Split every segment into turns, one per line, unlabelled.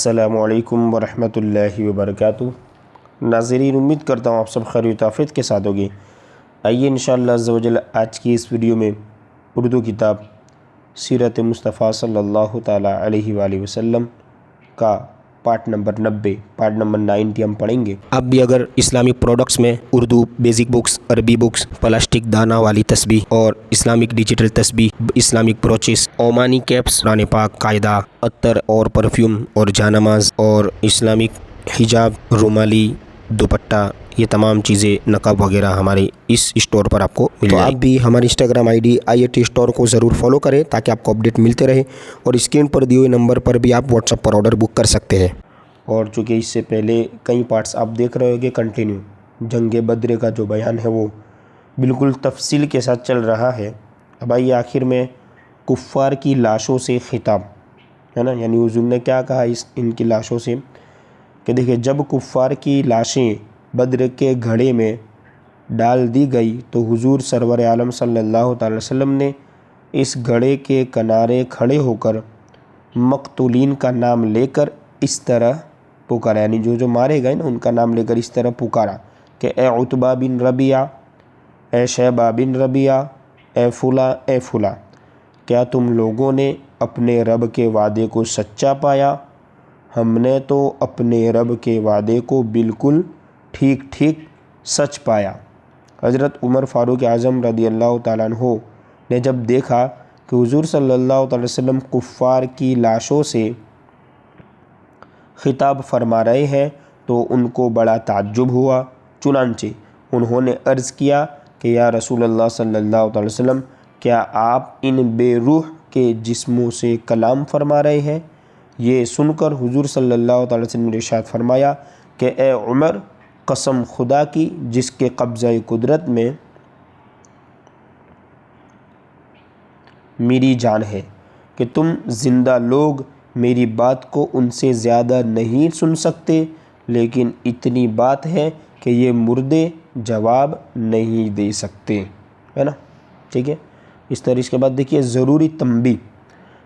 السلام علیکم ورحمۃ اللہ وبرکاتہ۔ ناظرین، امید کرتا ہوں آپ سب خیر و عافیت کے ساتھ ہوگی۔ آئیے انشاءاللہ عز و جل آج کی اس ویڈیو میں اردو کتاب سیرت مصطفیٰ صلی اللہ تعالیٰ علیہ وآلہ وسلم کا پارٹ نمبر 90 پارٹ نمبر 90 ہم پڑھیں گے۔
اب بھی اگر اسلامک پروڈکٹس میں اردو بیسک بکس، عربی بکس، پلاسٹک دانہ والی تسبیح اور اسلامک ڈیجیٹل تسبیح، اسلامک بروچز، اومانی کیپس، قرآن پاک، قاعدہ، عطر اور پرفیوم اور جانماز اور اسلامک حجاب، رومالی، دوپٹہ، یہ تمام چیزیں، نقاب وغیرہ ہمارے اس اسٹور پر آپ کو مل جائیں۔ تو آپ بھی ہماری Instagram I D IAT store کو ضرور فالو کریں تاکہ آپ کو اپڈیٹ ملتے رہے، اور اسکرین پر دیے ہوئے نمبر پر بھی آپ واٹس ایپ پر آرڈر بک کر سکتے ہیں۔
اور چونکہ اس سے پہلے کئی پارٹس آپ دیکھ رہے ہوگے کنٹینیو، جنگ بدر کا جو بیان ہے وہ بالکل تفصیل کے ساتھ چل رہا ہے۔ اب آئیے آخر میں کفار کی لاشوں سے خطاب ہے نا، یعنی حضور نے کیا کہا ان کی لاشوں سے کہ دیکھیں، جب کفار کی لاشیں بدر کے گھڑے میں ڈال دی گئی تو حضور سرور عالم صلی اللہ تعالی وسلم نے اس گھڑے کے کنارے کھڑے ہو کر مقتولین کا نام لے کر اس طرح پکارا، یعنی جو مارے گئے نا ان کا نام لے کر اس طرح پکارا کہ اے عتبہ بن ربیعہ، اے شیبہ بن ربیعہ، اے فلاں اے فلاں، کیا تم لوگوں نے اپنے رب کے وعدے کو سچا پایا؟ ہم نے تو اپنے رب کے وعدے کو بالکل ٹھیک ٹھیک سچ پایا۔ حضرت عمر فاروق اعظم رضی اللہ تعالیٰ عنہ نے جب دیکھا کہ حضور صلی اللہ تعالی وسلم کفار کی لاشوں سے خطاب فرما رہے ہیں تو ان کو بڑا تعجب ہوا، چنانچہ انہوں نے عرض کیا کہ یا رسول اللہ صلی اللہ تعالی وسلم، کیا آپ ان بے روح کے جسموں سے کلام فرما رہے ہیں؟ یہ سن کر حضور صلی اللہ تعالی وسلم نے ارشاد فرمایا کہ اے عمر، قسم خدا کی جس کے قبضہ قدرت میں میری جان ہے کہ تم زندہ لوگ میری بات کو ان سے زیادہ نہیں سن سکتے، لیکن اتنی بات ہے کہ یہ مردے جواب نہیں دے سکتے، ہے نا، ٹھیک ہے۔ اس طرح اس کے بعد دیکھیے ضروری تنبیہ،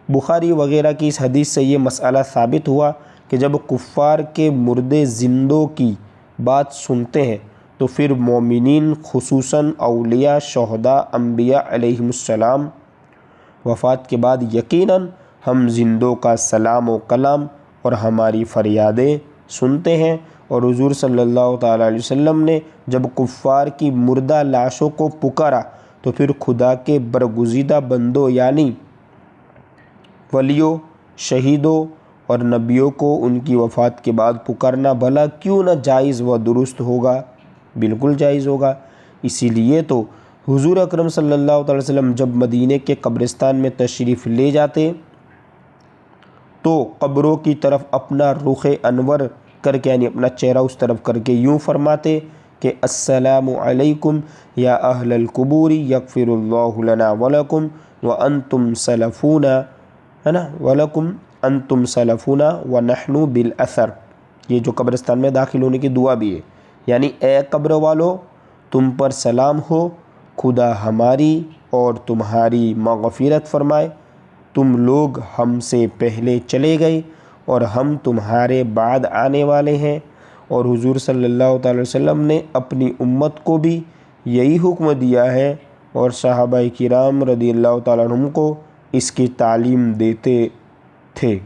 بخاری وغیرہ کی اس حدیث سے یہ مسئلہ ثابت ہوا کہ جب کفار کے مردے زندوں کی بات سنتے ہیں تو پھر مومنین خصوصاً اولیاء، شہداء، انبیاء علیہم السلام وفات کے بعد یقیناً ہم زندوں کا سلام و کلام اور ہماری فریادیں سنتے ہیں، اور حضور صلی اللہ تعالیٰ علیہ وسلم نے جب کفار کی مردہ لاشوں کو پکارا تو پھر خدا کے برگزیدہ بندوں یعنی ولیوں، شہیدوں اور نبیوں کو ان کی وفات کے بعد پکارنا بھلا کیوں نہ جائز و درست ہوگا؟ بالکل جائز ہوگا۔ اسی لیے تو حضور اکرم صلی اللہ تعالی وسلم جب مدینے کے قبرستان میں تشریف لے جاتے تو قبروں کی طرف اپنا رخ انور کر کے، یعنی اپنا چہرہ اس طرف کر کے یوں فرماتے کہ السلام علیکم یا اہل القبور یغفر اللہ لنا ولکم وانتم سلفونا، ہے نا، وَلَكُمْ أَنْتُمْ سَلَفُونَ وَنَحْنُ بِالْأَثَرِ، یہ جو قبرستان میں داخل ہونے کی دعا بھی ہے، یعنی اے قبر والو، تم پر سلام ہو، خدا ہماری اور تمہاری مغفرت فرمائے، تم لوگ ہم سے پہلے چلے گئے اور ہم تمہارے بعد آنے والے ہیں۔ اور حضور صلی اللہ تعالی وسلم نے اپنی امت کو بھی یہی حکم دیا ہے، اور صحابہ کرام رضی اللہ تعالیٰ عنہم کو اس کی تعلیم دیتے تھے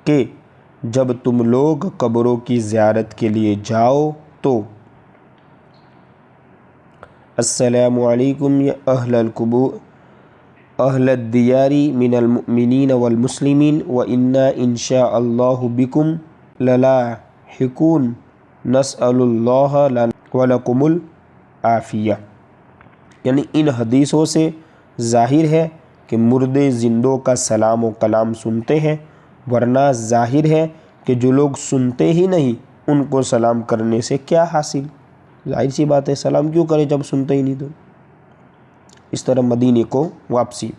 کہ جب تم لوگ قبروں کی زیارت کے لیے جاؤ تو السلام علیکم یا اہل القبور اہل الدیار من المؤمنین والمسلمین وإنا ان شاء اللہ بکم للاحقون نسأل اللہ لنا ولکم العافیہ۔ یعنی ان حدیثوں سے ظاہر ہے کہ مردے زندوں کا سلام و کلام سنتے ہیں، ورنہ ظاہر ہے کہ جو لوگ سنتے ہی نہیں ان کو سلام کرنے سے کیا حاصل؟ ظاہر سی بات ہے، سلام کیوں کرے جب سنتے ہی نہیں تو۔ اس طرح مدینے کو واپسی،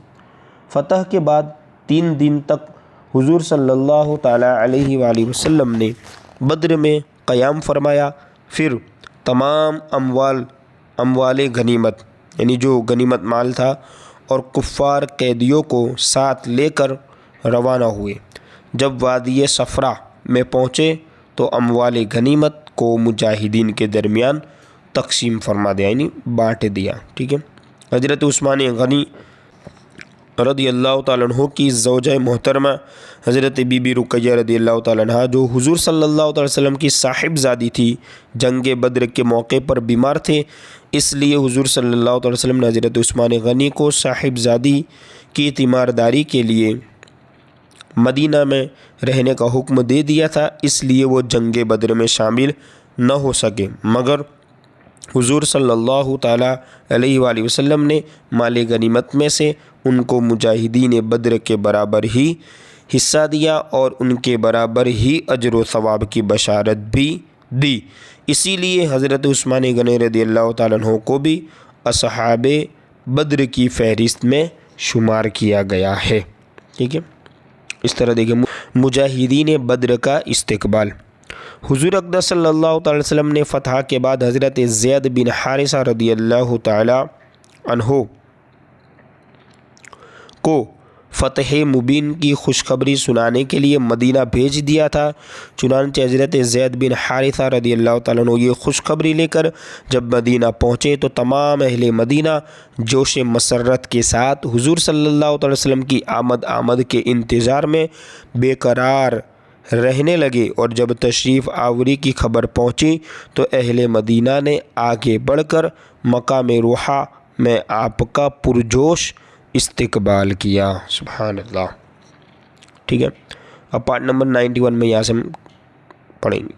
فتح کے بعد 3 دن تک حضور صلی اللہ تعالیٰ علیہ وآلہ وسلم نے بدر میں قیام فرمایا، پھر تمام اموال غنیمت، یعنی جو غنیمت مال تھا، اور کفار قیدیوں کو ساتھ لے کر روانہ ہوئے۔ جب وادی صفرا میں پہنچے تو اموال غنیمت کو مجاہدین کے درمیان تقسیم فرما دیا، یعنی بانٹ دیا، ٹھیک ہے۔ حضرت عثمان غنی رضی اللہ تعالیٰ عنہ کی زوجہ محترمہ حضرت بی بی رقیہ رضی اللہ تعالیٰ عنہ، جو حضور صلی اللہ علیہ وسلم کی صاحبزادی تھی، جنگ بدر کے موقع پر بیمار تھے، اس لیے حضور صلی اللہ علیہ وسلم نے حضرت عثمان غنی کو صاحبزادی کی تیمارداری کے لیے مدینہ میں رہنے کا حکم دے دیا تھا، اس لیے وہ جنگ بدر میں شامل نہ ہو سکے، مگر حضور صلی اللہ تعالیٰ علیہ وآلہ وسلم نے مال غنیمت میں سے ان کو مجاہدین بدر کے برابر ہی حصہ دیا اور ان کے برابر ہی اجر و ثواب کی بشارت بھی دی۔ اسی لیے حضرت عثمان غنی رضی اللہ تعالیٰ عنہ کو بھی اصحاب بدر کی فہرست میں شمار کیا گیا ہے، ٹھیک ہے۔ اس طرح دیکھیں مجاہدین بدر کا استقبال۔ حضور اقدس صلی اللہ تعالی وسلم نے فتح کے بعد حضرت زید بن حارثہ رضی اللہ تعالی عنہ کو فتح مبین کی خوشخبری سنانے کے لیے مدینہ بھیج دیا تھا۔ چنانچہ حضرت زید بن حارثہ رضی اللہ تعالیٰ عنہ یہ خوشخبری لے کر جب مدینہ پہنچے تو تمام اہل مدینہ جوش مسرت کے ساتھ حضور صلی اللہ علیہ وسلم کی آمد کے انتظار میں بے قرار رہنے لگے، اور جب تشریف آوری کی خبر پہنچی تو اہل مدینہ نے آگے بڑھ کر مقام روحہ میں آپ کا پرجوش استقبال کیا۔ سبحان اللہ، ٹھیک ہے۔ اب پارٹ نمبر 91 میں یہاں سے ہم پڑھیں گے۔